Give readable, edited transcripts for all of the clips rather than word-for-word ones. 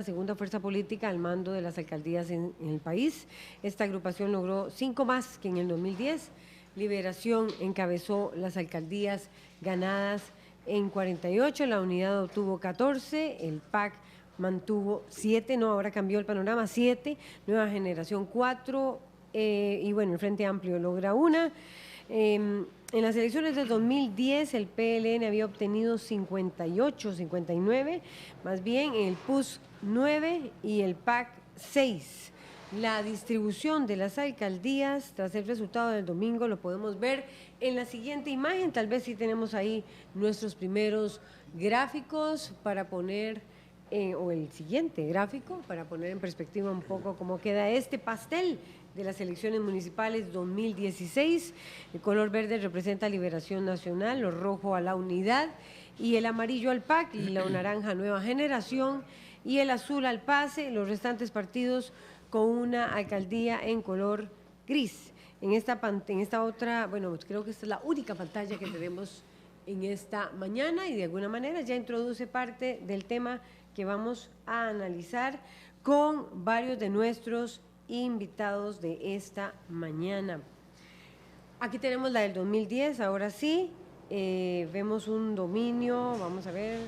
segunda fuerza política al mando de las alcaldías en el país. Esta agrupación logró 5 más que en el 2010. Liberación encabezó las alcaldías ganadas en 48, la Unidad obtuvo 14, el PAC mantuvo 7, no, ahora cambió el panorama, 7, Nueva Generación 4, y bueno, el Frente Amplio logra 1. En las elecciones del 2010 el PLN había obtenido 58, 59, más bien el PUS 9 y el PAC 6. La distribución de las alcaldías tras el resultado del domingo lo podemos ver en la siguiente imagen. Tal vez sí tenemos ahí nuestros primeros gráficos para poner, o el siguiente gráfico, para poner en perspectiva un poco cómo queda este pastel de las elecciones municipales 2016. El color verde representa Liberación Nacional, lo rojo a la Unidad y el amarillo al PAC y la naranja Nueva Generación y el azul al PACE, los restantes partidos con una alcaldía en color gris. En esta otra, bueno, creo que esta es la única pantalla que tenemos en esta mañana y de alguna manera ya introduce parte del tema que vamos a analizar con varios de nuestros invitados de esta mañana. Aquí tenemos la del 2010, ahora sí, vemos un dominio, vamos a ver,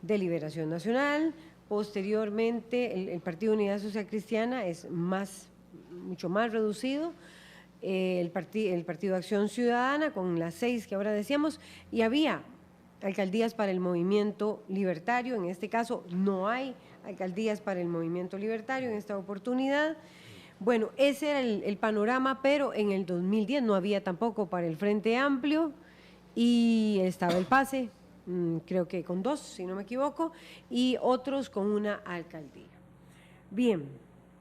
de Liberación Nacional. Posteriormente, el Partido Unidad Social Cristiana es mucho más reducido, el Partido Acción Ciudadana con las 6 que ahora decíamos, y había alcaldías para el Movimiento Libertario. En este caso no hay alcaldías para el Movimiento Libertario en esta oportunidad. Bueno, ese era el panorama, pero en el 2010 no había tampoco para el Frente Amplio y estaba el PACE, creo que con 2, si no me equivoco, y otros con una alcaldía. Bien,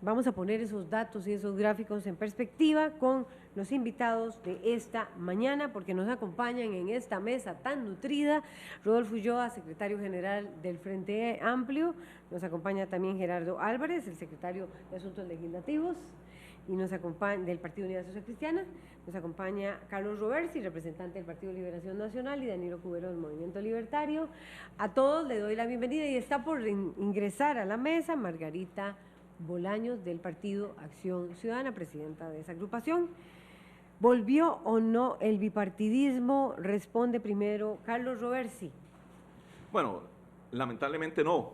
vamos a poner esos datos y esos gráficos en perspectiva con los invitados de esta mañana, porque nos acompañan en esta mesa tan nutrida Rodolfo Ulloa, secretario general del Frente Amplio, nos acompaña también Gerardo Álvarez, el secretario de Asuntos Legislativos, y nos acompaña del Partido Unidad Social Cristiana, nos acompaña Carlos Roversi, representante del Partido Liberación Nacional, y Danilo Cubero del Movimiento Libertario. A todos les doy la bienvenida y está por ingresar a la mesa Margarita Bolaños del Partido Acción Ciudadana, presidenta de esa agrupación. ¿Volvió o no el bipartidismo? Responde primero Carlos Roversi. Bueno, lamentablemente no,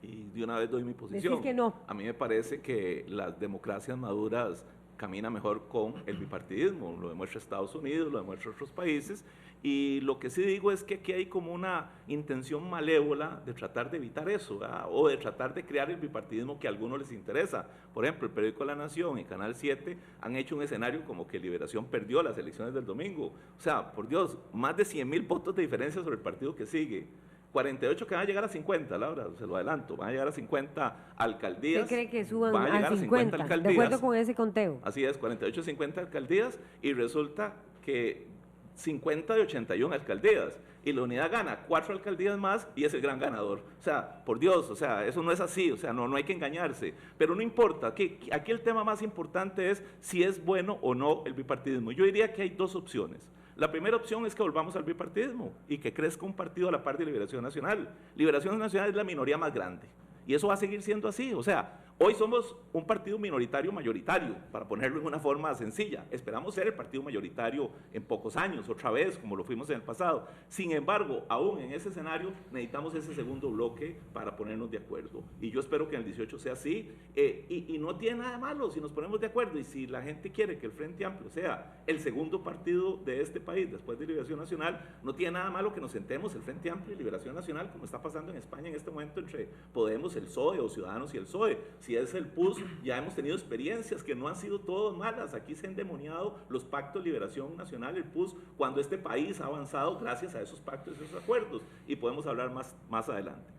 y de una vez doy mi posición. Decís que no. A mí me parece que las democracias maduras caminan mejor con el bipartidismo, lo demuestra Estados Unidos, lo demuestra otros países, y lo que sí digo es que aquí hay como una intención malévola de tratar de evitar eso, ¿verdad? O de tratar de crear el bipartidismo que a algunos les interesa. Por ejemplo, el periódico La Nación y Canal 7 han hecho un escenario como que Liberación perdió las elecciones del domingo. O sea, por Dios, más de 100,000 votos de diferencia sobre el partido que sigue. 48 que van a llegar a 50, Laura, se lo adelanto, van a llegar a 50 alcaldías. ¿Usted cree que suban van a llegar a 50 alcaldías? De acuerdo con ese conteo. Así es, 48, 50 alcaldías, y resulta que 50 de 81 alcaldías, y la Unidad gana 4 alcaldías más y es el gran ganador. O sea, por Dios, o sea, eso no es así, o sea, no hay que engañarse, pero no importa, aquí el tema más importante es si es bueno o no el bipartidismo. Yo diría que hay dos opciones. La primera opción es que volvamos al bipartidismo y que crezca un partido a la par de Liberación Nacional. Liberación Nacional es la minoría más grande y eso va a seguir siendo así. O sea, hoy somos un partido minoritario mayoritario, para ponerlo en una forma sencilla. Esperamos ser el partido mayoritario en pocos años, otra vez, como lo fuimos en el pasado. Sin embargo, aún en ese escenario necesitamos ese segundo bloque para ponernos de acuerdo. Y yo espero que en el 18 sea así. Y no tiene nada de malo si nos ponemos de acuerdo. Y si la gente quiere que el Frente Amplio sea el segundo partido de este país después de Liberación Nacional, no tiene nada malo que nos sentemos el Frente Amplio y Liberación Nacional, como está pasando en España en este momento entre Podemos, el PSOE, o Ciudadanos y el PSOE. Si es el PUS, ya hemos tenido experiencias que no han sido todas malas. Aquí se han endemoniado los pactos de Liberación Nacional, el PUS, cuando este país ha avanzado gracias a esos pactos y esos acuerdos, y podemos hablar más adelante.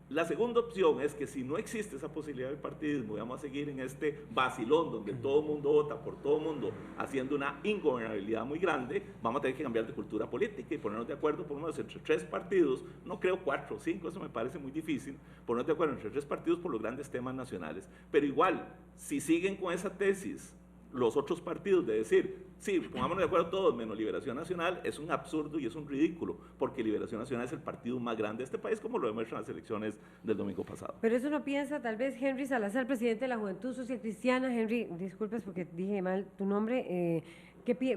La segunda opción es que si no existe esa posibilidad de partidismo, vamos a seguir en este vacilón donde todo el mundo vota por todo el mundo, haciendo una ingobernabilidad muy grande. Vamos a tener que cambiar de cultura política y ponernos de acuerdo por lo menos entre 3 partidos, no creo 4 o 5, eso me parece muy difícil, ponernos de acuerdo entre 3 partidos por los grandes temas nacionales. Pero igual, si siguen con esa tesis los otros partidos de decir, sí, pongámonos de acuerdo todos, menos Liberación Nacional, es un absurdo y es un ridículo, porque Liberación Nacional es el partido más grande de este país, como lo demuestran las elecciones del domingo pasado. Pero eso no piensa, tal vez, Henry Salazar, presidente de la Juventud Social Cristiana. Henry, disculpes porque dije mal tu nombre.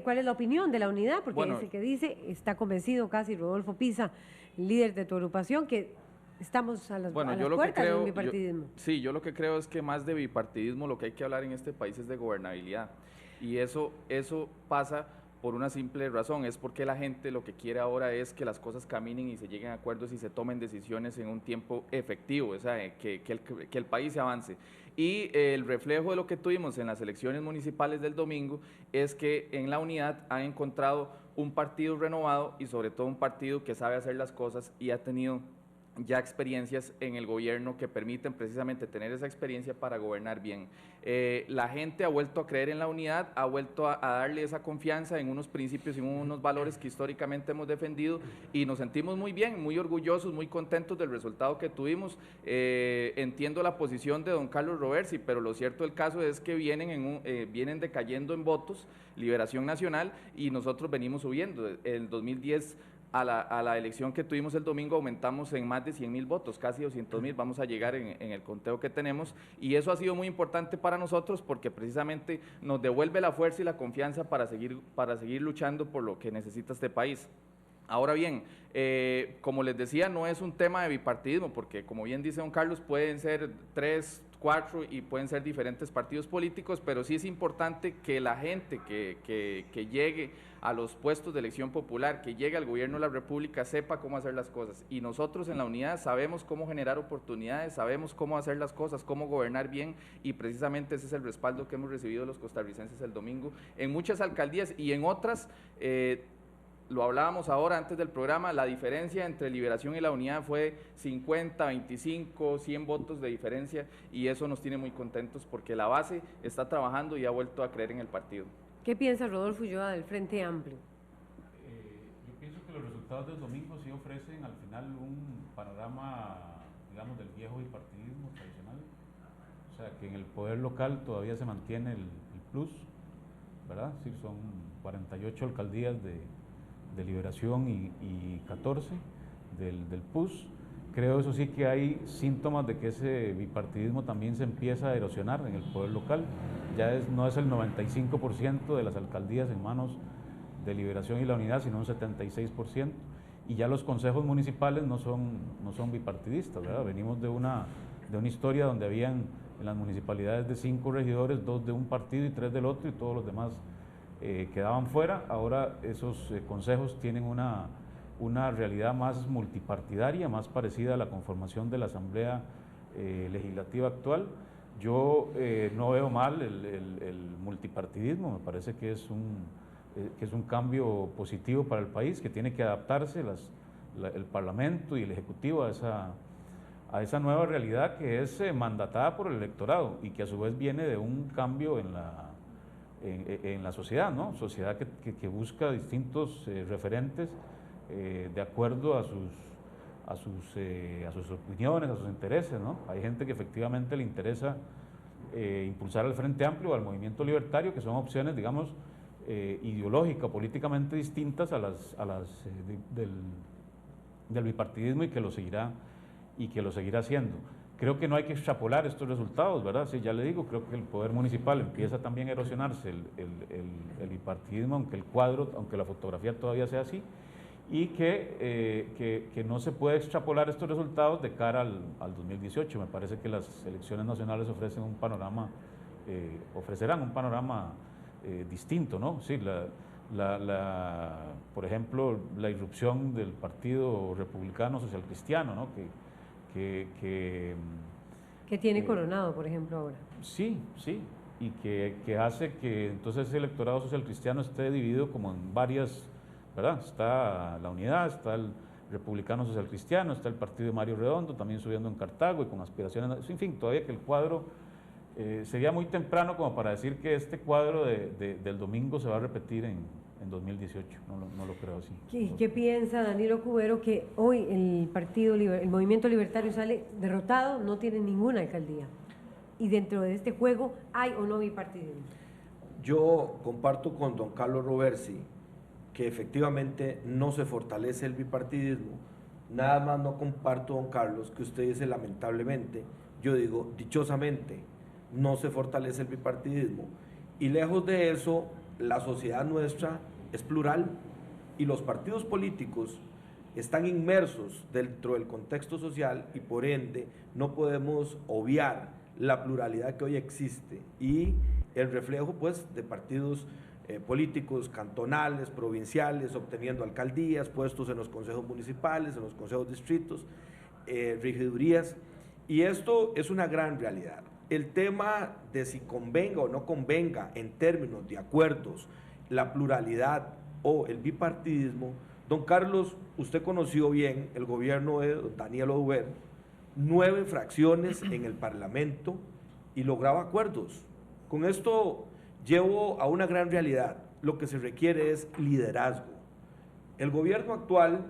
¿Cuál es la opinión de la unidad? Porque es el que dice, está convencido casi Rodolfo Pisa, líder de tu agrupación, que estamos a las puertas del bipartidismo. Yo lo que creo es que más de bipartidismo lo que hay que hablar en este país es de gobernabilidad. Y eso pasa por una simple razón, es porque la gente lo que quiere ahora es que las cosas caminen y se lleguen a acuerdos y se tomen decisiones en un tiempo efectivo, o sea, que el país se avance. Y el reflejo de lo que tuvimos en las elecciones municipales del domingo es que en la unidad han encontrado un partido renovado y sobre todo un partido que sabe hacer las cosas y ha tenido ya experiencias en el gobierno que permiten precisamente tener esa experiencia para gobernar bien. La gente ha vuelto a creer en la unidad, ha vuelto a darle esa confianza en unos principios y unos valores que históricamente hemos defendido y nos sentimos muy bien, muy orgullosos, muy contentos del resultado que tuvimos. Entiendo la posición de don Carlos Roversi, pero lo cierto del caso es que vienen decayendo en votos Liberación Nacional y nosotros venimos subiendo. En 2010 a la elección que tuvimos el domingo aumentamos en más de 100,000 votos, casi 200,000 vamos a llegar en el conteo que tenemos, y eso ha sido muy importante para nosotros porque precisamente nos devuelve la fuerza y la confianza para seguir luchando por lo que necesita este país. Ahora bien, como les decía, no es un tema de bipartidismo, porque como bien dice don Carlos, pueden ser 3, 4 y pueden ser diferentes partidos políticos, pero sí es importante que la gente que llegue a los puestos de elección popular, que llegue al gobierno de la República, sepa cómo hacer las cosas. Y nosotros en la unidad sabemos cómo generar oportunidades, sabemos cómo hacer las cosas, cómo gobernar bien, y precisamente ese es el respaldo que hemos recibido de los costarricenses el domingo en muchas alcaldías y en otras. Lo hablábamos ahora antes del programa, la diferencia entre Liberación y la unidad fue 50, 25, 100 votos de diferencia, y eso nos tiene muy contentos porque la base está trabajando y ha vuelto a creer en el partido. ¿Qué piensa Rodolfo Ulloa del Frente Amplio? Yo pienso que los resultados del domingo sí ofrecen al final un panorama, digamos, del viejo bipartidismo tradicional, o sea, que en el poder local todavía se mantiene el plus, ¿verdad? Sí, son 48 alcaldías de Liberación y 14 del PUS. Creo eso sí que hay síntomas de que ese bipartidismo también se empieza a erosionar en el poder local. Ya no es el 95% de las alcaldías en manos de Liberación y la unidad, sino un 76%. Y ya los consejos municipales no son bipartidistas, ¿verdad? Venimos de una historia donde habían en las municipalidades de 5 regidores, 2 de un partido y 3 del otro, y todos los demás quedaban fuera. Ahora esos consejos tienen una realidad más multipartidaria, más parecida a la conformación de la Asamblea Legislativa actual. Yo no veo mal el multipartidismo, me parece que es un cambio positivo para el país, que tiene que adaptarse el Parlamento y el Ejecutivo a esa nueva realidad que es mandatada por el electorado y que a su vez viene de un cambio en la sociedad, ¿no? Sociedad que busca distintos referentes de acuerdo a sus opiniones, a sus intereses, ¿no? Hay gente que efectivamente le interesa impulsar al Frente Amplio o al Movimiento Libertario, que son opciones, digamos, ideológicas, políticamente distintas a las del bipartidismo, y que lo seguirá haciendo. Creo que no hay que extrapolar estos resultados, ¿verdad? Sí, ya le digo, creo que el poder municipal empieza también a erosionarse el bipartidismo, aunque la fotografía todavía sea así, y que no se puede extrapolar estos resultados de cara al 2018. Me parece que las elecciones nacionales ofrecerán un panorama distinto, ¿no? Sí, por ejemplo, la irrupción del Partido Republicano Social Cristiano, ¿no? Que tiene Coronado, por ejemplo, ahora. Sí, y que hace que entonces ese electorado social cristiano esté dividido como en varias, ¿verdad? Está la unidad, está el republicano social cristiano, está el partido de Mario Redondo, también subiendo en Cartago y con aspiraciones, en fin, todavía que el cuadro, sería muy temprano como para decir que este cuadro del domingo se va a repetir en 2018, no lo creo así. ¿Qué piensa Danilo Cubero que hoy el Movimiento Libertario sale derrotado, no tiene ninguna alcaldía? Y dentro de este juego, ¿hay o no bipartidismo? yo comparto con don Carlos Roversi que efectivamente no se fortalece el bipartidismo. Nada más no comparto, don Carlos, que usted dice lamentablemente, yo digo dichosamente, no se fortalece el bipartidismo. Y lejos de eso, la sociedad nuestra es plural y los partidos políticos están inmersos dentro del contexto social y por ende no podemos obviar la pluralidad que hoy existe y el reflejo pues de partidos políticos cantonales, provinciales, obteniendo alcaldías, puestos en los consejos municipales, en los consejos distritos, regidurías, y esto es una gran realidad. El tema de si convenga o no convenga en términos de acuerdos, la pluralidad o el bipartidismo, don Carlos, usted conoció bien el gobierno de don Daniel Oduber, 9 fracciones en el Parlamento y lograba acuerdos. Con esto llevo a una gran realidad. Lo que se requiere es liderazgo. El gobierno actual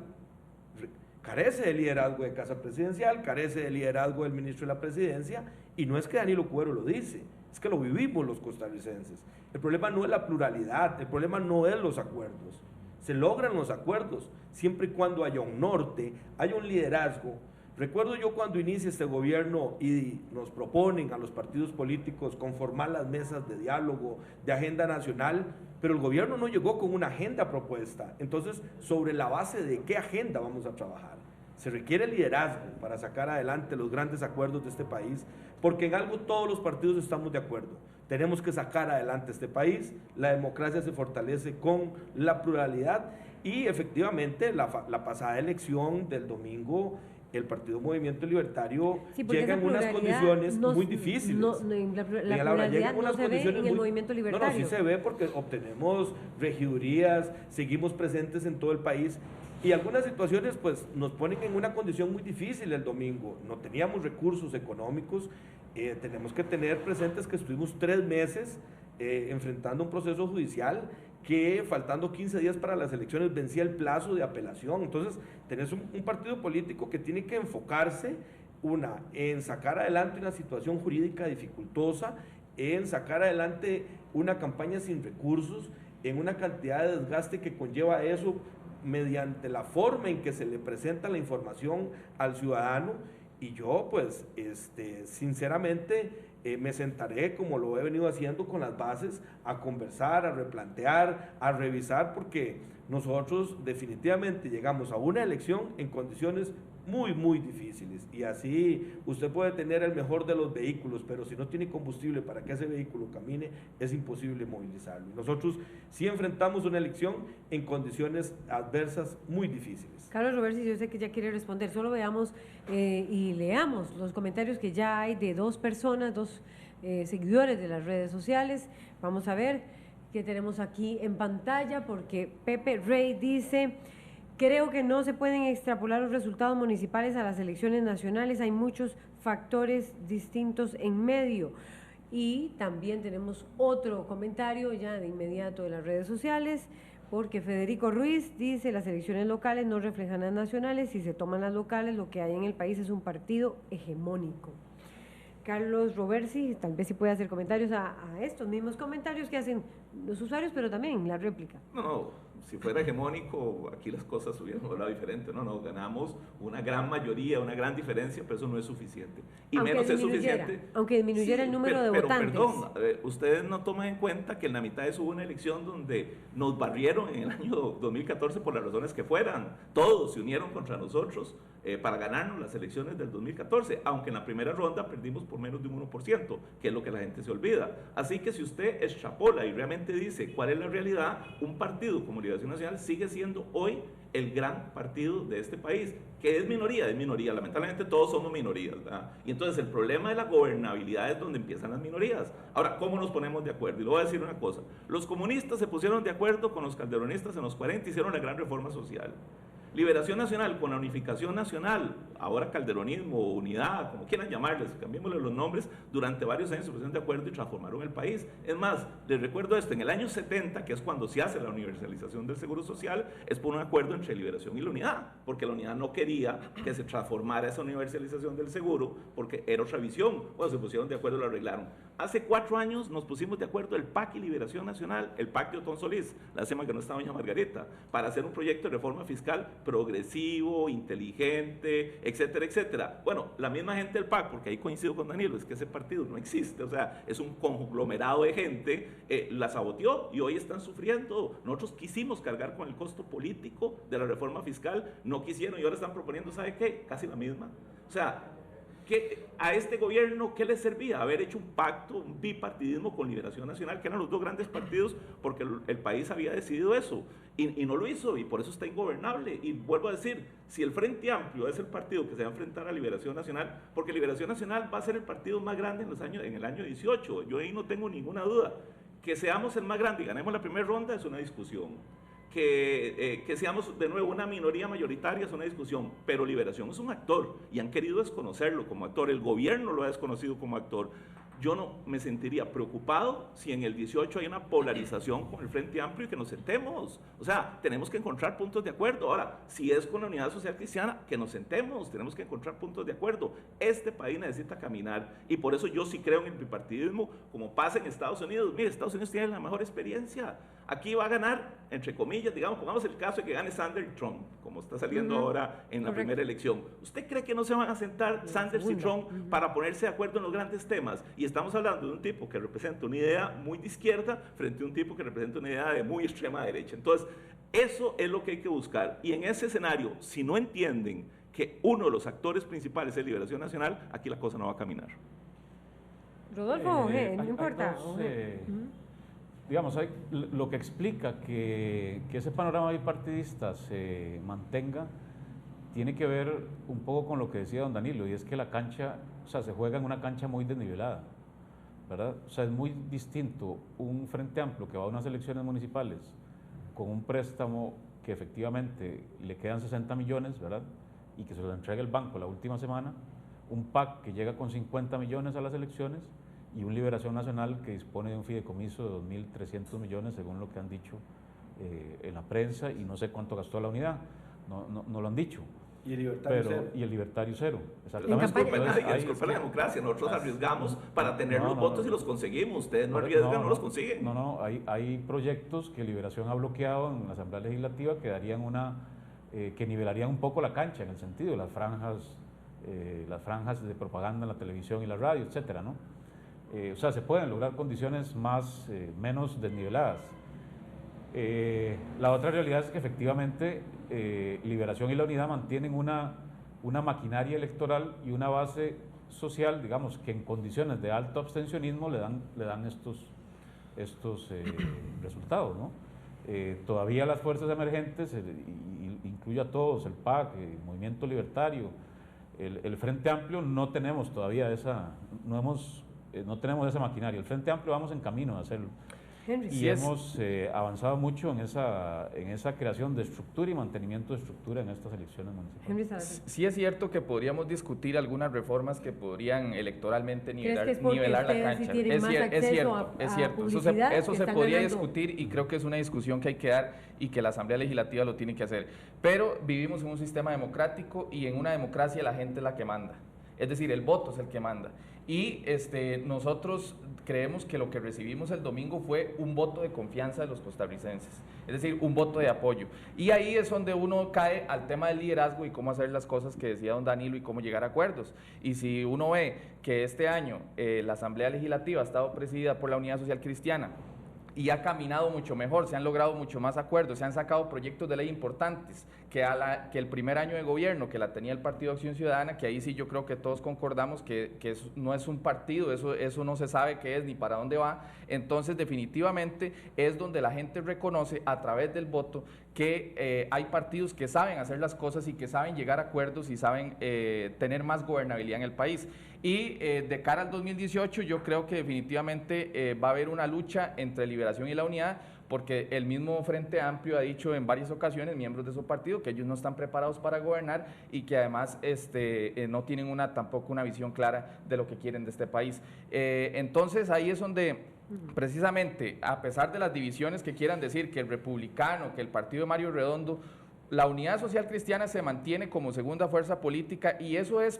carece de liderazgo de Casa Presidencial, carece de liderazgo del ministro de la Presidencia, y no es que Danilo Cuero lo dice, es que lo vivimos los costarricenses. El problema no es la pluralidad, el problema no es los acuerdos. Se logran los acuerdos siempre y cuando haya un norte, haya un liderazgo. Recuerdo yo cuando inicia este gobierno y nos proponen a los partidos políticos conformar las mesas de diálogo, de agenda nacional, pero el gobierno no llegó con una agenda propuesta. Entonces, ¿sobre la base de qué agenda vamos a trabajar? Se requiere liderazgo para sacar adelante los grandes acuerdos de este país, porque en algo todos los partidos estamos de acuerdo. Tenemos que sacar adelante este país, la democracia se fortalece con la pluralidad y efectivamente la pasada elección del domingo, el Partido Movimiento Libertario llega en unas condiciones muy difíciles. La pluralidad no se ve en el Movimiento Libertario. No, sí se ve porque obtenemos regidurías, seguimos presentes en todo el país y algunas situaciones pues nos ponen en una condición muy difícil el domingo. No teníamos recursos económicos, tenemos que tener presentes que estuvimos 3 meses enfrentando un proceso judicial que faltando 15 días para las elecciones vencía el plazo de apelación. Entonces, tenés un partido político que tiene que enfocarse, en sacar adelante una situación jurídica dificultosa, en sacar adelante una campaña sin recursos, en una cantidad de desgaste que conlleva eso mediante la forma en que se le presenta la información al ciudadano. Y yo, pues, sinceramente, me sentaré, como lo he venido haciendo, con las bases, a conversar, a replantear, a revisar, porque nosotros definitivamente llegamos a una elección en condiciones muy, muy difíciles. Y así usted puede tener el mejor de los vehículos, pero si no tiene combustible para que ese vehículo camine, es imposible movilizarlo. Y nosotros sí enfrentamos una elección en condiciones adversas muy difíciles. Carlos Roversi, yo sé que ya quiere responder, solo veamos y leamos los comentarios que ya hay de 2 personas, 2 seguidores de las redes sociales. Vamos a ver qué tenemos aquí en pantalla, porque Pepe Rey dice: creo que no se pueden extrapolar los resultados municipales a las elecciones nacionales, hay muchos factores distintos en medio. Y también tenemos otro comentario ya de inmediato de las redes sociales, porque Federico Ruiz dice: las elecciones locales no reflejan las nacionales, si se toman las locales lo que hay en el país es un partido hegemónico. Carlos Roversi, tal vez sí puede hacer comentarios a estos mismos comentarios que hacen los usuarios, pero también la réplica. No, si fuera hegemónico, aquí las cosas hubieran hablado diferente. No, ganamos una gran mayoría, una gran diferencia, pero eso no es suficiente. Y aunque menos es suficiente. Aunque disminuyera el número de votantes. Pero perdón, ustedes no toman en cuenta que en la mitad de eso hubo una elección donde nos barrieron en el año 2014 por las razones que fueran. Todos se unieron contra nosotros para ganarnos las elecciones del 2014, aunque en la primera ronda perdimos por menos de un 1%, que es lo que la gente se olvida. Así que si usted extrapola y realmente dice cuál es la realidad, un partido como Liberación Nacional sigue siendo hoy el gran partido de este país, que es minoría, lamentablemente todos somos minorías, ¿verdad? Y entonces el problema de la gobernabilidad es donde empiezan las minorías. Ahora, ¿cómo nos ponemos de acuerdo? Y le voy a decir una cosa: los comunistas se pusieron de acuerdo con los calderonistas en los 40, hicieron la gran reforma social. Liberación Nacional con la unificación nacional, ahora calderonismo o unidad, como quieran llamarles, cambiémosle los nombres, durante varios años se pusieron de acuerdo y transformaron el país. Es más, les recuerdo esto: en el año 70, que es cuando se hace la universalización del Seguro Social, es por un acuerdo entre Liberación y la Unidad, porque la Unidad no quería que se transformara esa universalización del seguro, porque era otra visión. Bueno, se pusieron de acuerdo y lo arreglaron. hace 4 años nos pusimos de acuerdo el PAC y Liberación Nacional, el PAC de Otón Solís, lástima que no está doña Margarita, para hacer un proyecto de reforma fiscal progresivo, inteligente, etcétera, etcétera. Bueno, la misma gente del PAC, porque ahí coincido con Danilo, es que ese partido no existe, o sea, es un conglomerado de gente, la saboteó y hoy están sufriendo. Nosotros quisimos cargar con el costo político de la reforma fiscal, no quisieron y ahora están proponiendo, ¿sabe qué? Casi la misma. O sea, que a este gobierno, ¿qué le servía? Haber hecho un pacto, un bipartidismo con Liberación Nacional, que eran los dos grandes partidos, porque el país había decidido eso, y no lo hizo, y por eso está ingobernable. Y vuelvo a decir, si el Frente Amplio es el partido que se va a enfrentar a Liberación Nacional, porque Liberación Nacional va a ser el partido más grande en el año 18, yo ahí no tengo ninguna duda. Que seamos el más grande y ganemos la primera ronda es una discusión. Que seamos de nuevo una minoría mayoritaria es una discusión, pero Liberación es un actor y han querido desconocerlo como actor, el gobierno lo ha desconocido como actor. Yo no me sentiría preocupado si en el 18 hay una polarización con el Frente Amplio y que nos sentemos. O sea, tenemos que encontrar puntos de acuerdo. Ahora, si es con la Unidad Social Cristiana, que nos sentemos, tenemos que encontrar puntos de acuerdo. Este país necesita caminar y por eso yo sí creo en el bipartidismo, como pasa en Estados Unidos. Mire, Estados Unidos tiene la mejor experiencia. Aquí va a ganar, entre comillas, digamos, pongamos el caso de que gane Sanders y Trump, como está saliendo ahora en la primera elección. ¿Usted cree que no se van a sentar Sanders y Trump para ponerse de acuerdo en los grandes temas? Y estamos hablando de un tipo que representa una idea muy de izquierda frente a un tipo que representa una idea de muy extrema derecha. Entonces, eso es lo que hay que buscar. Y en ese escenario, si no entienden que uno de los actores principales es Liberación Nacional, aquí la cosa no va a caminar. Rodolfo, no importa. Digamos, lo que explica que ese panorama bipartidista se mantenga tiene que ver un poco con lo que decía don Danilo, y es que la cancha, o sea, se juega en una cancha muy desnivelada, ¿verdad? O sea, es muy distinto un Frente Amplio que va a unas elecciones municipales con un préstamo que efectivamente le quedan 60 millones, ¿verdad? Y que se lo entrega el banco la última semana, un PAC que llega con 50 millones a las elecciones, y un Liberación Nacional que dispone de un fideicomiso de 2.300 millones, según lo que han dicho en la prensa, y no sé cuánto gastó la unidad, no lo han dicho. Y el libertario cero. Y el libertario cero, exactamente. Disculpa la democracia, nosotros arriesgamos para tener los votos y los conseguimos, ustedes no arriesgan, no los consiguen. Hay proyectos que Liberación ha bloqueado en la Asamblea Legislativa que darían que nivelarían un poco la cancha, en el sentido de las franjas de propaganda en la televisión y la radio, etcétera, ¿no? O sea, se pueden lograr condiciones menos desniveladas. La otra realidad es que efectivamente Liberación y la Unidad mantienen una maquinaria electoral y una base social, digamos, que en condiciones de alto abstencionismo le dan estos resultados, ¿no? Todavía las fuerzas emergentes, incluye a todos, el PAC, el Movimiento Libertario, el Frente Amplio, no tenemos todavía no tenemos esa maquinaria. El Frente Amplio vamos en camino a hacerlo. Y hemos avanzado mucho en esa creación de estructura y mantenimiento de estructura en estas elecciones municipales. Sí es cierto que podríamos discutir algunas reformas que podrían electoralmente nivelar la cancha. Es cierto. Eso se podría discutir y creo que es una discusión que hay que dar y que la Asamblea Legislativa lo tiene que hacer. Pero vivimos en un sistema democrático y en una democracia la gente es la que manda. Es decir, el voto es el que manda. Y nosotros creemos que lo que recibimos el domingo fue un voto de confianza de los costarricenses, es decir, un voto de apoyo. Y ahí es donde uno cae al tema del liderazgo y cómo hacer las cosas que decía don Danilo y cómo llegar a acuerdos. Y si uno ve que este año la Asamblea Legislativa ha estado presidida por la Unidad Social Cristiana, y ha caminado mucho mejor, se han logrado mucho más acuerdos, se han sacado proyectos de ley importantes que el primer año de gobierno que la tenía el Partido Acción Ciudadana, que ahí sí yo creo que todos concordamos que no es un partido, eso no se sabe qué es ni para dónde va. Entonces definitivamente es donde la gente reconoce a través del voto que hay partidos que saben hacer las cosas y que saben llegar a acuerdos y saben tener más gobernabilidad en el país. Y de cara al 2018 yo creo que definitivamente va a haber una lucha entre Liberación y la Unidad, porque el mismo Frente Amplio ha dicho en varias ocasiones, miembros de su partido, que ellos no están preparados para gobernar y que además no tienen tampoco una visión clara de lo que quieren de este país. Entonces ahí es donde precisamente, a pesar de las divisiones que quieran decir que el republicano, que el partido de Mario Redondo, la Unidad Social Cristiana se mantiene como segunda fuerza política y eso es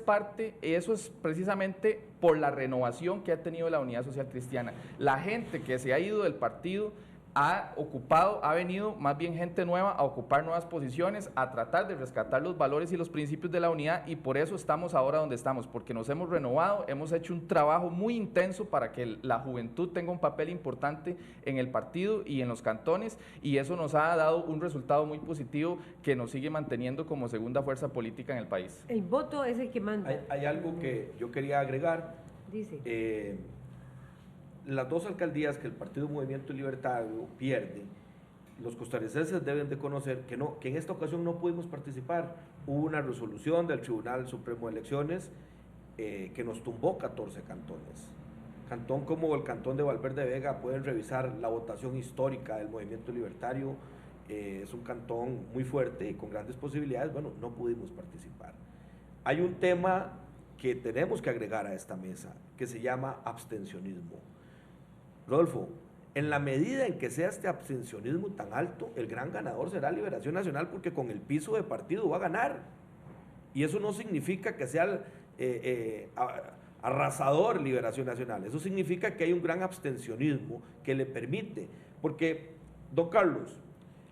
precisamente por la renovación que ha tenido la Unidad Social Cristiana. La gente que se ha ido del partido ha venido más bien gente nueva a ocupar nuevas posiciones, a tratar de rescatar los valores y los principios de la unidad, y por eso estamos ahora donde estamos, porque nos hemos renovado, hemos hecho un trabajo muy intenso para que la juventud tenga un papel importante en el partido y en los cantones, y eso nos ha dado un resultado muy positivo que nos sigue manteniendo como segunda fuerza política en el país. El voto es el que manda. Hay algo que yo quería agregar. Dice. Las dos alcaldías que el Partido Movimiento Libertario pierde, los costarricenses deben de conocer que en esta ocasión no pudimos participar. Hubo una resolución del Tribunal Supremo de Elecciones que nos tumbó 14 cantones. Cantón como el cantón de Valverde Vega pueden revisar la votación histórica del Movimiento Libertario. Es un cantón muy fuerte y con grandes posibilidades. Bueno, no pudimos participar. Hay un tema que tenemos que agregar a esta mesa que se llama abstencionismo. Rodolfo, en la medida en que sea este abstencionismo tan alto, el gran ganador será Liberación Nacional, porque con el piso de partido va a ganar. Y eso no significa que sea arrasador Liberación Nacional, eso significa que hay un gran abstencionismo que le permite, porque, don Carlos,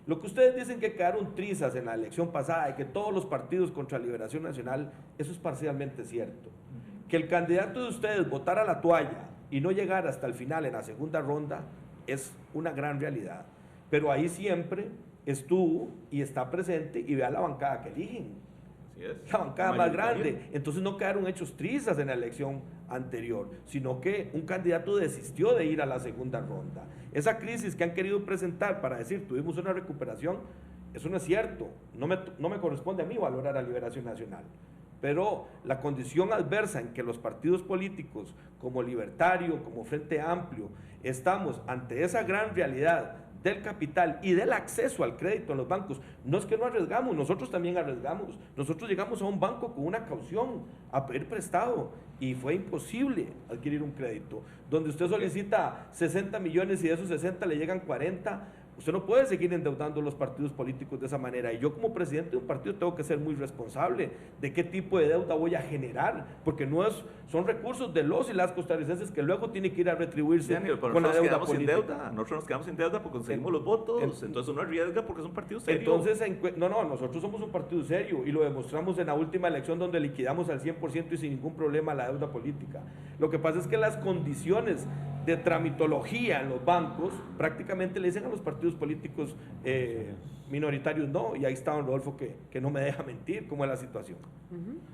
lo que ustedes dicen que quedaron trizas en la elección pasada y que todos los partidos contra Liberación Nacional, eso es parcialmente cierto. Que el candidato de ustedes votara la toalla y no llegar hasta el final en la segunda ronda es una gran realidad. Pero ahí siempre estuvo y está presente, y vea la bancada que eligen. Así es. La bancada más grande. Entonces no quedaron hechos trizas en la elección anterior, sino que un candidato desistió de ir a la segunda ronda. Esa crisis que han querido presentar para decir tuvimos una recuperación, eso no es cierto. No me corresponde a mí valorar a Liberación Nacional. Pero la condición adversa en que los partidos políticos como Libertario, como Frente Amplio, estamos ante esa gran realidad del capital y del acceso al crédito en los bancos, no es que no arriesgamos, nosotros también arriesgamos. Nosotros llegamos a un banco con una caución a pedir prestado y fue imposible adquirir un crédito. Donde usted solicita 60 millones y de esos 60 le llegan 40, usted no puede seguir endeudando los partidos políticos de esa manera. Y yo como presidente de un partido tengo que ser muy responsable de qué tipo de deuda voy a generar, porque son recursos de los y las costarricenses que luego tienen que ir a retribuirse con la deuda política. Nosotros nos quedamos sin deuda porque conseguimos los votos, entonces uno arriesga porque es un partido serio. Entonces, nosotros somos un partido serio y lo demostramos en la última elección donde liquidamos al 100% y sin ningún problema la deuda política. Lo que pasa es que las condiciones de tramitología en los bancos prácticamente le dicen a los partidos políticos minoritarios no, y ahí está don Rodolfo que no me deja mentir cómo es la situación.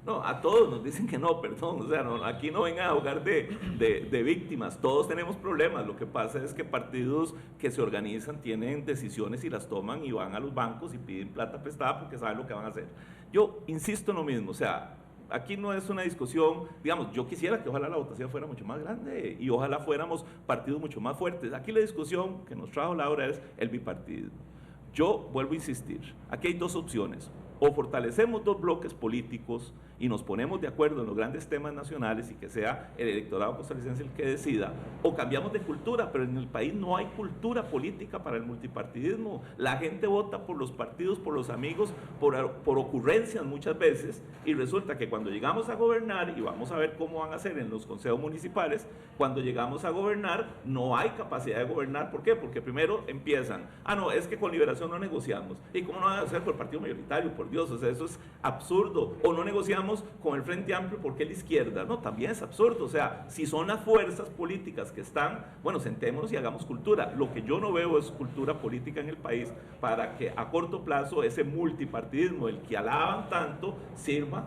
No, a todos nos dicen que no, perdón, o sea, aquí no vengan a ahogar de víctimas, todos tenemos problemas. Lo que pasa es que partidos que se organizan tienen decisiones y las toman y van a los bancos y piden plata prestada porque saben lo que van a hacer. Yo insisto en lo mismo, o sea, aquí no es una discusión, digamos, yo quisiera que ojalá la votación fuera mucho más grande y ojalá fuéramos partidos mucho más fuertes. Aquí la discusión que nos trajo Laura es el bipartidismo. Yo vuelvo a insistir, aquí hay dos opciones: o fortalecemos dos bloques políticos y nos ponemos de acuerdo en los grandes temas nacionales y que sea el electorado costarricense el que decida, o cambiamos de cultura, pero en el país no hay cultura política para el multipartidismo. La gente vota por los partidos, por los amigos, por ocurrencias muchas veces, y resulta que cuando llegamos a gobernar, y vamos a ver cómo van a hacer en los consejos municipales, cuando llegamos a gobernar no hay capacidad de gobernar. ¿Por qué? Porque primero empiezan, no, es que con Liberación no negociamos, y cómo no van a hacer por el partido mayoritario, por Dios, o sea, eso es absurdo. O no negociamos con el Frente Amplio porque es la izquierda, no, también es absurdo. O sea, si son las fuerzas políticas que están, bueno, sentémonos y hagamos cultura. Lo que yo no veo es cultura política en el país para que a corto plazo ese multipartidismo, el que alaban tanto, sirva,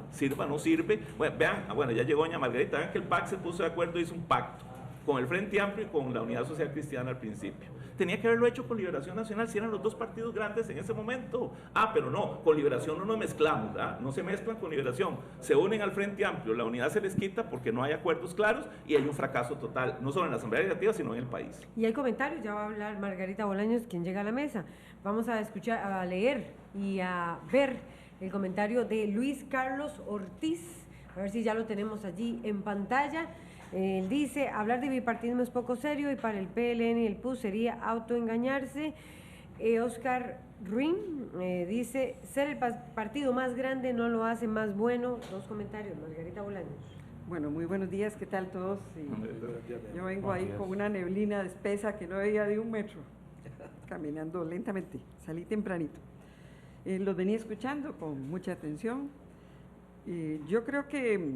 no sirve. Bueno, vean, ya llegó doña Margarita, vean que el PAC se puso de acuerdo y hizo un pacto con el Frente Amplio y con la Unidad Social Cristiana al principio. Tenía que haberlo hecho con Liberación Nacional si eran los dos partidos grandes en ese momento. Pero no, con Liberación no nos mezclamos, no se mezclan con Liberación, se unen al Frente Amplio, la unidad se les quita porque no hay acuerdos claros y hay un fracaso total, no solo en la Asamblea Legislativa, sino en el país. Y hay comentarios, ya va a hablar Margarita Bolaños, quien llega a la mesa. Vamos a escuchar, a leer y a ver el comentario de Luis Carlos Ortiz, a ver si ya lo tenemos allí en pantalla. Él dice: hablar de bipartidismo es poco serio y para el PLN y el PUS sería autoengañarse. Oscar Ruin dice, ser el partido más grande no lo hace más bueno. 2 comentarios, Margarita Bolaños. Bueno, muy buenos días, ¿qué tal todos? Yo vengo Buenos ahí días. con una neblina espesa que no veía de 1 metro, caminando lentamente, salí tempranito. Los venía escuchando con mucha atención. Yo creo que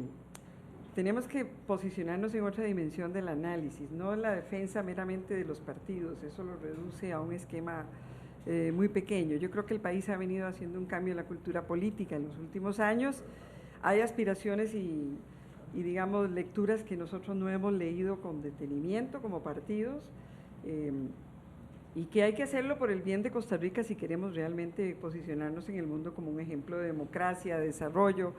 tenemos que posicionarnos en otra dimensión del análisis, no en la defensa meramente de los partidos, eso lo reduce a un esquema muy pequeño. Yo creo que el país ha venido haciendo un cambio en la cultura política en los últimos años. Hay aspiraciones y digamos, lecturas que nosotros no hemos leído con detenimiento como partidos, y que hay que hacerlo por el bien de Costa Rica si queremos realmente posicionarnos en el mundo como un ejemplo de democracia, de desarrollo.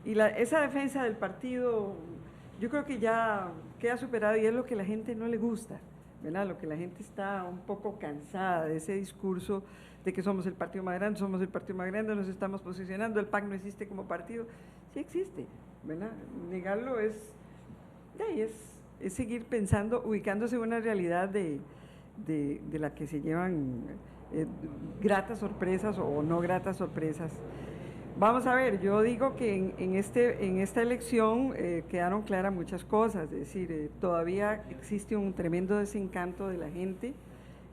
Y esa defensa del partido, yo creo que ya queda superado y es lo que a la gente no le gusta, ¿verdad? Lo que la gente está un poco cansada de ese discurso de que somos el partido más grande, nos estamos posicionando, el PAC no existe como partido. Sí existe, ¿verdad? Negarlo es seguir pensando, ubicándose en una realidad de la que se llevan gratas sorpresas o no gratas sorpresas. Vamos a ver, yo digo que en esta elección quedaron claras muchas cosas, es decir, todavía existe un tremendo desencanto de la gente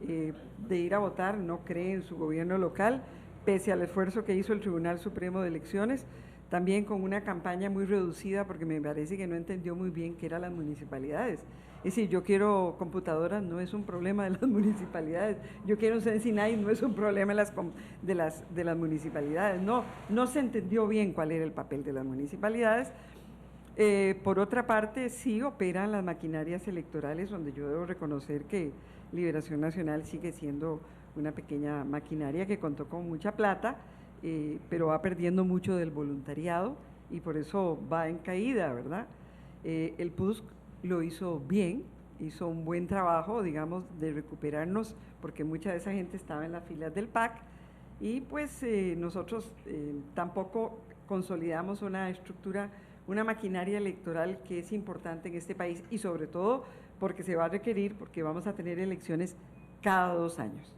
de ir a votar, no cree en su gobierno local, pese al esfuerzo que hizo el Tribunal Supremo de Elecciones, también con una campaña muy reducida, porque me parece que no entendió muy bien qué eran las municipalidades. Es decir, yo quiero computadoras, no es un problema de las municipalidades, yo quiero un Sensinay, no es un problema de las municipalidades, no se entendió bien cuál era el papel de las municipalidades. Por otra parte, sí operan las maquinarias electorales, donde yo debo reconocer que Liberación Nacional sigue siendo una pequeña maquinaria que contó con mucha plata, pero va perdiendo mucho del voluntariado y por eso va en caída, ¿verdad? El PUSC lo hizo bien, hizo un buen trabajo, digamos, de recuperarnos, porque mucha de esa gente estaba en las filas del PAC, y pues nosotros tampoco consolidamos una estructura, una maquinaria electoral que es importante en este país, y sobre todo porque se va a requerir, porque vamos a tener elecciones cada 2 años.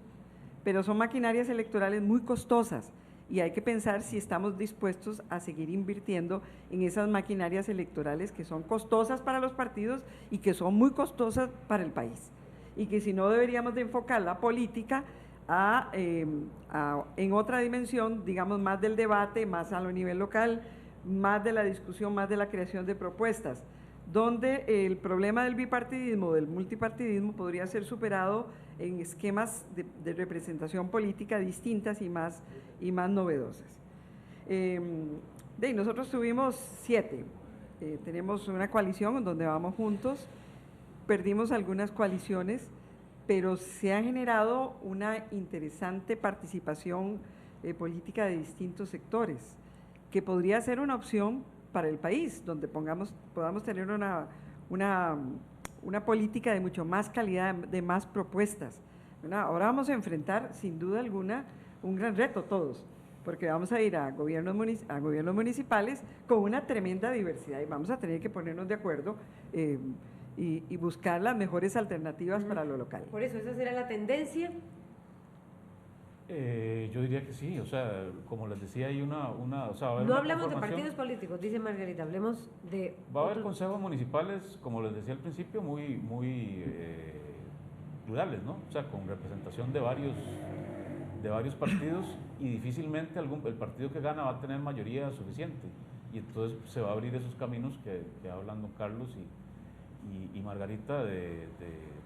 Pero son maquinarias electorales muy costosas, y hay que pensar si estamos dispuestos a seguir invirtiendo en esas maquinarias electorales que son costosas para los partidos y que son muy costosas para el país. Y que si no deberíamos de enfocar la política en otra dimensión, digamos más del debate, más a lo nivel local, más de la discusión, más de la creación de propuestas, donde el problema del bipartidismo, del multipartidismo podría ser superado en esquemas de representación política distintas y más novedosas. Nosotros tuvimos 7, tenemos una coalición en donde vamos juntos, perdimos algunas coaliciones, pero se ha generado una interesante participación política de distintos sectores, que podría ser una opción para el país, donde podamos tener una política de mucho más calidad, de más propuestas, ¿verdad? Ahora vamos a enfrentar, sin duda alguna, un gran reto todos, porque vamos a ir a gobiernos municipales con una tremenda diversidad y vamos a tener que ponernos de acuerdo y buscar las mejores alternativas para lo local. Por eso, esa será la tendencia. Yo diría que sí, o sea, como les decía, hay o sea, va a haber No una hablamos de conformación. partidos políticos, dice Margarita, hablemos de… Va a haber consejos municipales, como les decía al principio, muy plurales, ¿no? O sea, con representación de varios partidos, y difícilmente el partido que gana va a tener mayoría suficiente, y entonces se va a abrir esos caminos que hablan don Carlos y Margarita de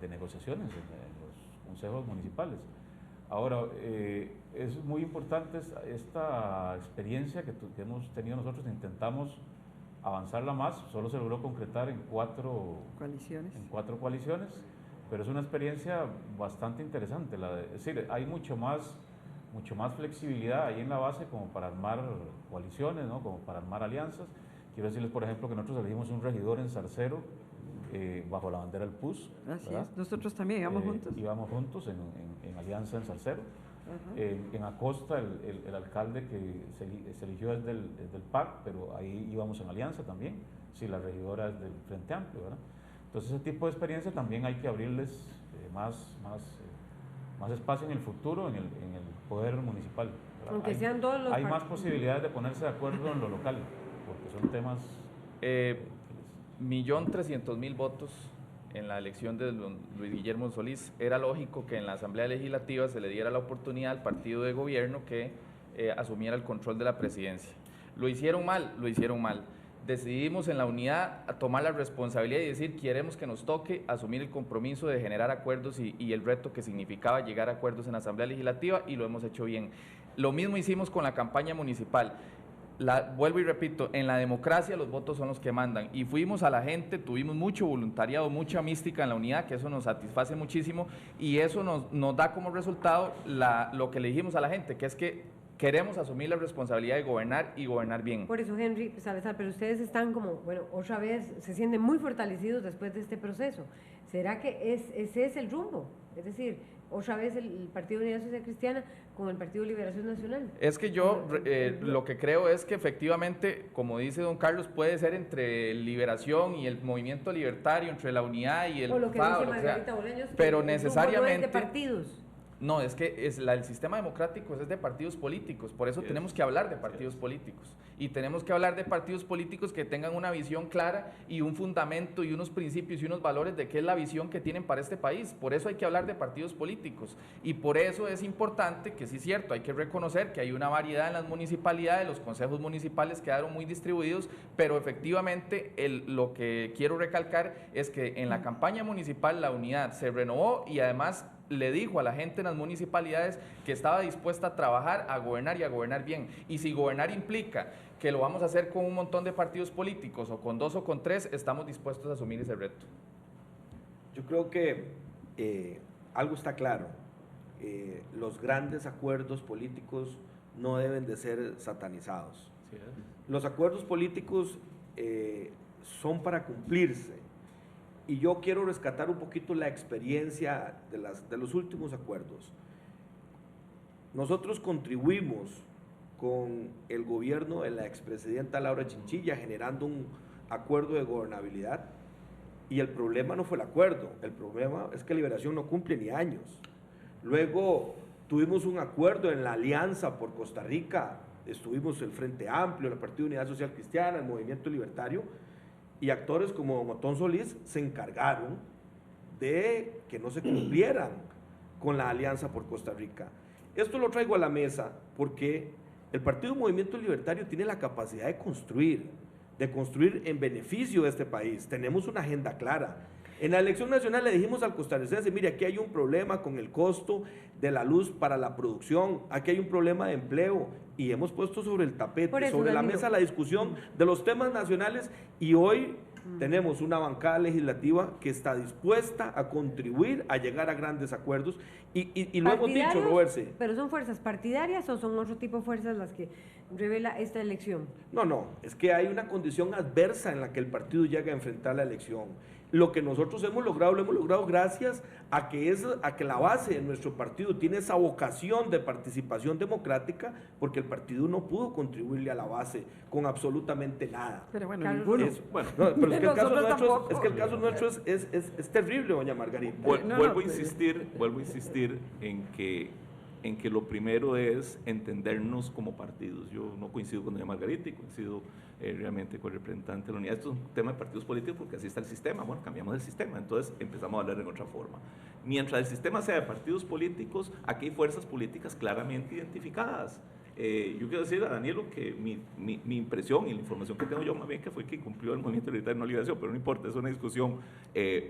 negociaciones en los consejos municipales. Ahora, es muy importante esta experiencia que hemos tenido nosotros. Intentamos avanzarla más, solo se logró concretar en 4 coaliciones, pero es una experiencia bastante interesante. Es decir, hay mucho más flexibilidad ahí en la base como para armar coaliciones, ¿no? Como para armar alianzas. Quiero decirles, por ejemplo, que nosotros elegimos un regidor en Zarcero bajo la bandera del PUS. Así es, nosotros también íbamos juntos. Íbamos juntos en alianza en Zarcero. En Acosta, el alcalde que se eligió es del PAC, pero ahí íbamos en alianza también. Sí, la regidora es del Frente Amplio, ¿verdad? Entonces, ese tipo de experiencia también hay que abrirles más más espacio en el futuro en el poder municipal, ¿verdad? Aunque sean todos los hay más posibilidades de ponerse de acuerdo en lo local, porque son temas... 1.300.000 votos en la elección de Luis Guillermo Solís. Era lógico que en la Asamblea Legislativa se le diera la oportunidad al partido de gobierno que asumiera el control de la presidencia. Lo hicieron mal, lo hicieron mal. Decidimos en la unidad a tomar la responsabilidad y decir, queremos que nos toque asumir el compromiso de generar acuerdos y el reto que significaba llegar a acuerdos en la Asamblea Legislativa, y lo hemos hecho bien. Lo mismo hicimos con la campaña municipal. Vuelvo y repito, en la democracia los votos son los que mandan, y fuimos a la gente, tuvimos mucho voluntariado, mucha mística en la unidad, que eso nos satisface muchísimo, y eso nos da como resultado lo que le dijimos a la gente, que es que queremos asumir la responsabilidad de gobernar y gobernar bien. Por eso, Henry Salazar, pero ustedes están como, bueno, otra vez se sienten muy fortalecidos después de este proceso. ¿Será que ese es el rumbo? Es decir, otra vez el Partido Unidad Social Cristiana con el Partido Liberación Nacional. Es que yo lo que creo es que efectivamente, como dice don Carlos, puede ser entre Liberación y el Movimiento Libertario, entre la Unidad y el o lo que FAO, dice Margarita Bolaños, pero el rumbo necesariamente no es de partidos. No, es que el sistema democrático es de partidos políticos, por eso tenemos que hablar de partidos políticos, y tenemos que hablar de partidos políticos que tengan una visión clara y un fundamento y unos principios y unos valores de qué es la visión que tienen para este país. Por eso hay que hablar de partidos políticos, y por eso es importante que sí es cierto, hay que reconocer que hay una variedad en las municipalidades, los consejos municipales quedaron muy distribuidos, pero efectivamente lo que quiero recalcar es que en la campaña municipal la unidad se renovó, y además le dijo a la gente en las municipalidades que estaba dispuesta a trabajar, a gobernar y a gobernar bien. Y si gobernar implica que lo vamos a hacer con un montón de partidos políticos, o con 2 o con 3, estamos dispuestos a asumir ese reto. Yo creo que algo está claro. Los grandes acuerdos políticos no deben de ser satanizados. Los acuerdos políticos son para cumplirse. Y yo quiero rescatar un poquito la experiencia de los últimos acuerdos. Nosotros contribuimos con el gobierno de la expresidenta Laura Chinchilla generando un acuerdo de gobernabilidad, y el problema no fue el acuerdo, el problema es que Liberación no cumple ni años. Luego tuvimos un acuerdo en la Alianza por Costa Rica, estuvimos el Frente Amplio, el Partido Unidad Social Cristiana, el Movimiento Libertario, y actores como don Otón Solís se encargaron de que no se cumplieran con la Alianza por Costa Rica. Esto lo traigo a la mesa porque el Partido Movimiento Libertario tiene la capacidad de construir en beneficio de este país. Tenemos una agenda clara. En la elección nacional le dijimos al costarricense, mire, aquí hay un problema con el costo de la luz para la producción, aquí hay un problema de empleo, y hemos puesto sobre el tapete, sobre la mesa la discusión de los temas nacionales, y hoy tenemos una bancada legislativa que está dispuesta a contribuir a llegar a grandes acuerdos, y lo hemos dicho, Roberce. ¿Pero son fuerzas partidarias o son otro tipo de fuerzas las que revela esta elección? No, es que hay una condición adversa en la que el partido llega a enfrentar la elección. Lo que nosotros hemos logrado, lo hemos logrado gracias a que la base de nuestro partido tiene esa vocación de participación democrática, porque el partido no pudo contribuirle a la base con absolutamente nada. Pero bueno, ninguno. Pero es que el caso nuestro es terrible, doña Margarita. Vuelvo a insistir en que lo primero es entendernos como partidos. Yo no coincido con doña Margarita y coincido realmente con el representante de la unidad. Esto es un tema de partidos políticos porque así está el sistema. Bueno, cambiamos el sistema, entonces empezamos a hablar en otra forma. Mientras el sistema sea de partidos políticos, aquí hay fuerzas políticas claramente identificadas. Yo quiero decir a Danielo que mi impresión y la información que tengo yo más bien que fue que cumplió el movimiento libertario de no liberación, pero no importa, es una discusión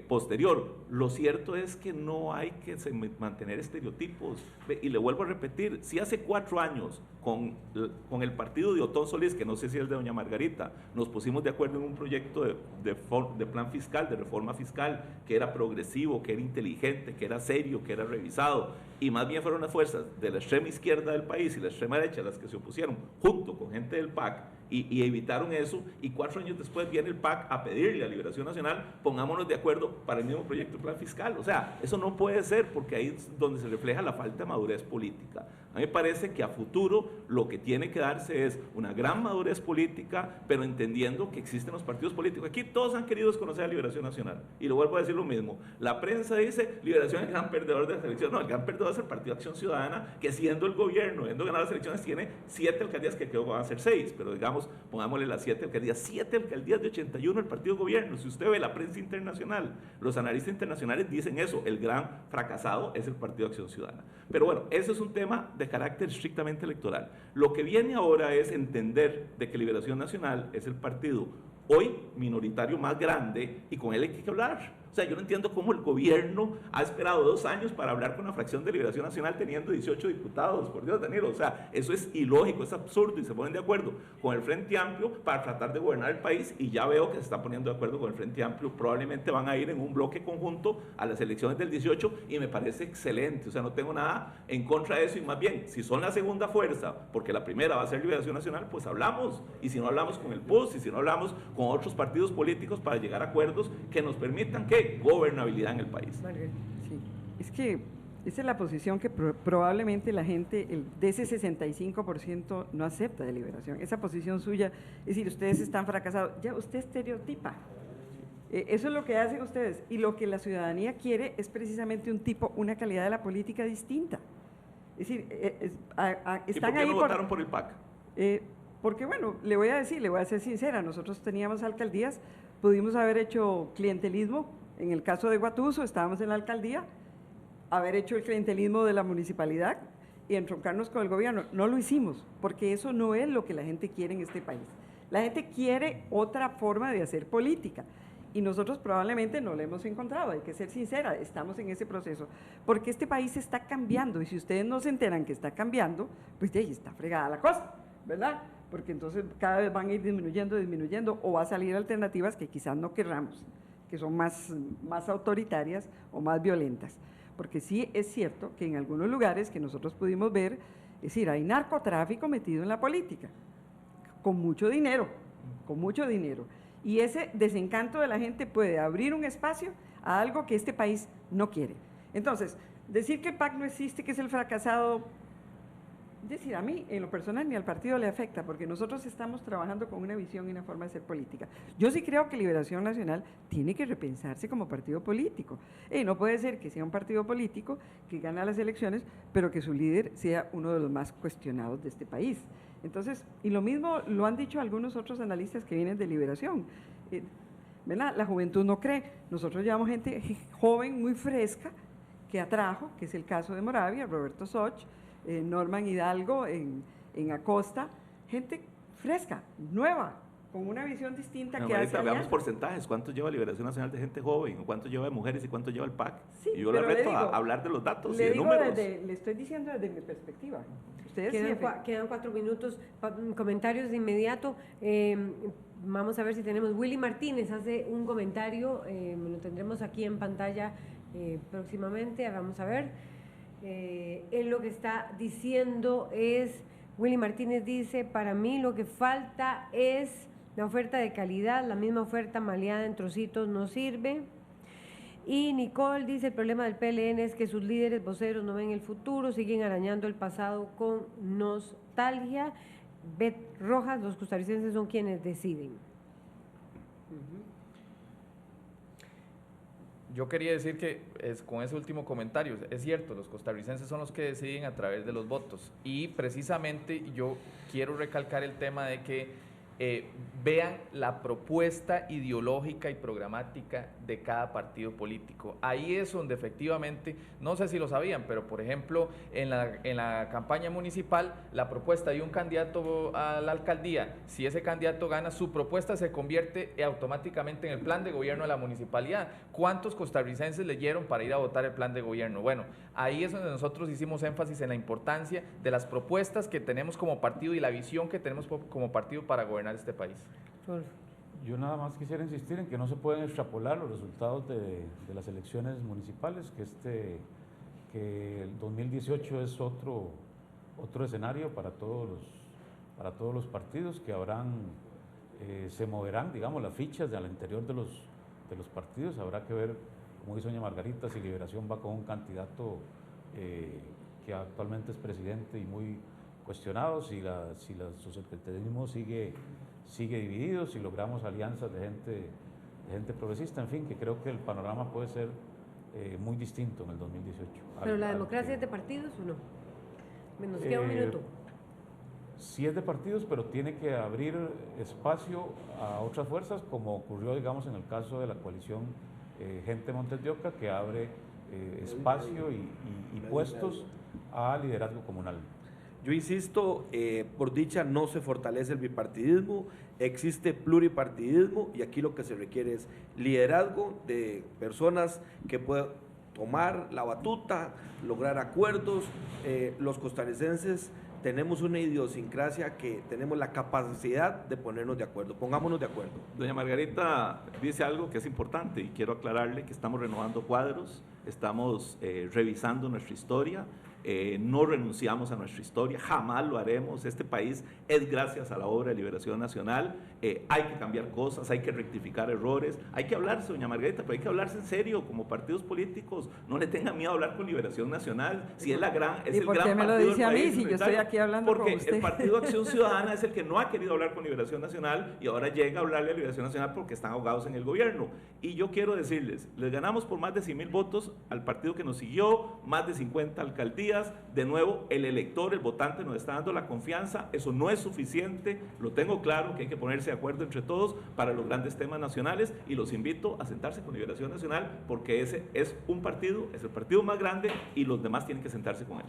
posterior. Lo cierto es que no hay que mantener estereotipos, y le vuelvo a repetir, si hace 4 años con el partido de Otón Solís, que no sé si es el de doña Margarita, nos pusimos de acuerdo en un proyecto de plan fiscal, de reforma fiscal, que era progresivo, que era inteligente, que era serio, que era revisado, y más bien fueron las fuerzas de la extrema izquierda del país y la extrema derecha las que se opusieron, junto con gente del PAC, y evitaron eso, y 4 años después viene el PAC a pedirle a Liberación Nacional, pongámonos de acuerdo para el mismo proyecto de plan fiscal. O sea, eso no puede ser, porque ahí es donde se refleja la falta de madurez política. A mí me parece que a futuro lo que tiene que darse es una gran madurez política, pero entendiendo que existen los partidos políticos. Aquí todos han querido desconocer a Liberación Nacional, y lo vuelvo a decir lo mismo. La prensa dice, Liberación es el gran perdedor de las elecciones. No, el gran perdedor es el Partido Acción Ciudadana, que siendo el gobierno, habiendo ganado las elecciones, tiene 7 alcaldías, que creo que van a ser 6, pero digamos, pongámosle las 7 alcaldías. 7 alcaldías de 81 el Partido Gobierno. Si usted ve la prensa internacional, los analistas internacionales dicen eso, el gran fracasado es el Partido Acción Ciudadana. Pero bueno, eso es un tema de carácter estrictamente electoral. Lo que viene ahora es entender de que Liberación Nacional es el partido hoy minoritario más grande, y con él hay que hablar. O sea, yo no entiendo cómo el gobierno ha esperado 2 años para hablar con la fracción de Liberación Nacional teniendo 18 diputados, por Dios, Danilo. O sea, eso es ilógico, es absurdo, y se ponen de acuerdo con el Frente Amplio para tratar de gobernar el país, y ya veo que se están poniendo de acuerdo con el Frente Amplio. Probablemente van a ir en un bloque conjunto a las elecciones del 18, y me parece excelente. O sea, no tengo nada en contra de eso, y más bien, si son la segunda fuerza, porque la primera va a ser Liberación Nacional, pues hablamos. Y si no hablamos con el PUS, y si no hablamos con otros partidos políticos para llegar a acuerdos que nos permitan que gobernabilidad en el país. Sí, es que esa es la posición que probablemente la gente de ese 65% no acepta de Liberación. Esa posición suya, es decir, ustedes están fracasados, ya usted estereotipa. Eso es lo que hacen ustedes, y lo que la ciudadanía quiere es precisamente un tipo, una calidad de la política distinta. Es decir, están ¿Y por qué ahí no votaron por el PAC? Porque bueno, le voy a ser sincera, nosotros teníamos alcaldías, pudimos haber hecho clientelismo. En el caso de Guatuso, estábamos en la alcaldía, haber hecho el clientelismo de la municipalidad y entroncarnos con el gobierno. No lo hicimos, porque eso no es lo que la gente quiere en este país. La gente quiere otra forma de hacer política, y nosotros probablemente no la hemos encontrado, hay que ser sincera, estamos en ese proceso, porque este país está cambiando, y si ustedes no se enteran que está cambiando, pues ya está fregada la cosa, ¿verdad? Porque entonces cada vez van a ir disminuyendo, o va a salir alternativas que quizás no querramos, que son más autoritarias o más violentas. Porque sí es cierto que en algunos lugares que nosotros pudimos ver, es decir, hay narcotráfico metido en la política, con mucho dinero, y ese desencanto de la gente puede abrir un espacio a algo que este país no quiere. Entonces, decir que el PAC no existe, que es el fracasado, es decir, a mí en lo personal ni al partido le afecta, porque nosotros estamos trabajando con una visión y una forma de hacer política. Yo sí creo que Liberación Nacional tiene que repensarse como partido político. No puede ser que sea un partido político que gana las elecciones, pero que su líder sea uno de los más cuestionados de este país. Entonces, y lo mismo lo han dicho algunos otros analistas que vienen de Liberación. ¿Verdad? La juventud no cree. Nosotros llevamos gente joven, muy fresca, que atrajo, que es el caso de Moravia, Roberto Soch, Norman Hidalgo en Acosta, gente fresca, nueva, con una visión distinta que hace. Veamos porcentajes, ¿cuánto lleva Liberación Nacional de gente joven? ¿Cuánto lleva de mujeres y cuánto lleva el PAC? Sí, y yo le reto a hablar de los datos y de digo números. Le estoy diciendo desde mi perspectiva. Ustedes Quedan 4 minutos, comentarios de inmediato. Vamos a ver si tenemos. Willy Martínez hace un comentario, lo tendremos aquí en pantalla próximamente, vamos a ver. Él lo que está diciendo es, Willy Martínez dice, para mí lo que falta es la oferta de calidad, la misma oferta maleada en trocitos no sirve. Y Nicole dice, el problema del PLN es que sus líderes voceros no ven el futuro, siguen arañando el pasado con nostalgia. Beth Rojas, los costarricenses son quienes deciden. Yo quería decir que con ese último comentario, es cierto, los costarricenses son los que deciden a través de los votos, y precisamente yo quiero recalcar el tema de que vean la propuesta ideológica y programática de cada partido político. Ahí es donde efectivamente, no sé si lo sabían, pero por ejemplo, en la campaña municipal, la propuesta de un candidato a la alcaldía, si ese candidato gana, su propuesta se convierte automáticamente en el plan de gobierno de la municipalidad. ¿Cuántos costarricenses leyeron para ir a votar el plan de gobierno? Bueno, ahí es donde nosotros hicimos énfasis en la importancia de las propuestas que tenemos como partido y la visión que tenemos como partido para gobernar este país. Yo nada más quisiera insistir en que no se pueden extrapolar los resultados de las elecciones municipales, que el 2018 es otro escenario para todos para todos los partidos, que se moverán, digamos, las fichas al interior de los partidos. Habrá que ver, como dice doña Margarita, si Liberación va con un candidato que actualmente es presidente y muy cuestionado, si su secretarismo sigue dividido, si logramos alianzas de gente progresista, en fin, que creo que el panorama puede ser muy distinto en el 2018. ¿Pero la democracia es de partidos o no? Nos queda un minuto. Sí es de partidos, pero tiene que abrir espacio a otras fuerzas, como ocurrió, digamos, en el caso de la coalición Gente Montes de Oca, que abre espacio y puestos a liderazgo comunal. Yo insisto, por dicha no se fortalece el bipartidismo, existe pluripartidismo y aquí lo que se requiere es liderazgo de personas que puedan tomar la batuta, lograr acuerdos. Los costarricenses tenemos una idiosincrasia que tenemos la capacidad de ponernos de acuerdo. Pongámonos de acuerdo. Doña Margarita dice algo que es importante y quiero aclararle que estamos renovando cuadros, estamos revisando nuestra historia. No renunciamos a nuestra historia, jamás lo haremos. Este país es gracias a la obra de Liberación Nacional. Hay que cambiar cosas, hay que rectificar errores, hay que hablarse, doña Margarita, pero hay que hablarse en serio como partidos políticos. No le tengan miedo a hablar con Liberación Nacional, si es el gran partido. ¿Y por qué me lo dice a mí si yo estoy aquí hablando con usted? Porque el Partido Acción Ciudadana Ciudadana es el que no ha querido hablar con Liberación Nacional y ahora llega a hablarle a Liberación Nacional porque están ahogados en el gobierno. Y yo quiero decirles, les ganamos por más de 100,000 votos al partido que nos siguió, más de 50 alcaldías. De nuevo, el elector, el votante nos está dando la confianza. Eso no es suficiente, lo tengo claro, que hay que ponerse de acuerdo entre todos para los grandes temas nacionales, y los invito a sentarse con Liberación Nacional porque ese es un partido, es el partido más grande y los demás tienen que sentarse con él.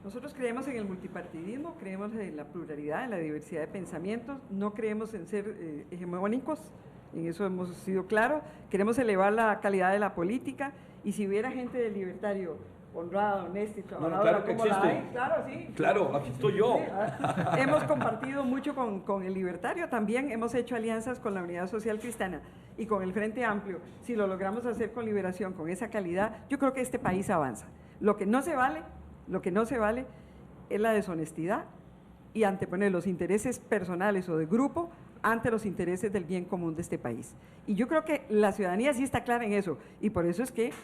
Nosotros creemos en el multipartidismo, creemos en la pluralidad, en la diversidad de pensamientos, no creemos en ser hegemónicos, en eso hemos sido claros, queremos elevar la calidad de la política, y si hubiera gente del libertario honrada, honesta y trabajadora, claro que como la existe. hay, claro, sí. Claro, aquí estoy yo. Sí, hemos compartido mucho con el libertario, también hemos hecho alianzas con la Unidad Social Cristiana y con el Frente Amplio. Si lo logramos hacer con Liberación, con esa calidad, yo creo que este país avanza. Lo que no se vale es la deshonestidad y anteponer los intereses personales o de grupo ante los intereses del bien común de este país. Y yo creo que la ciudadanía sí está clara en eso, y por eso es que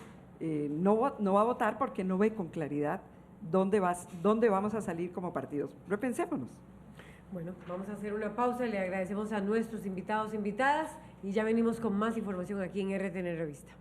no va a votar, porque no ve con claridad dónde vamos a salir como partidos. Repensémonos. Bueno, vamos a hacer una pausa, le agradecemos a nuestros invitados e invitadas y ya venimos con más información aquí en RTN Revista.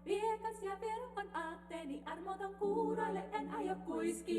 Viekas ja verkon aatteni armoton kuuroille en aio kuiski.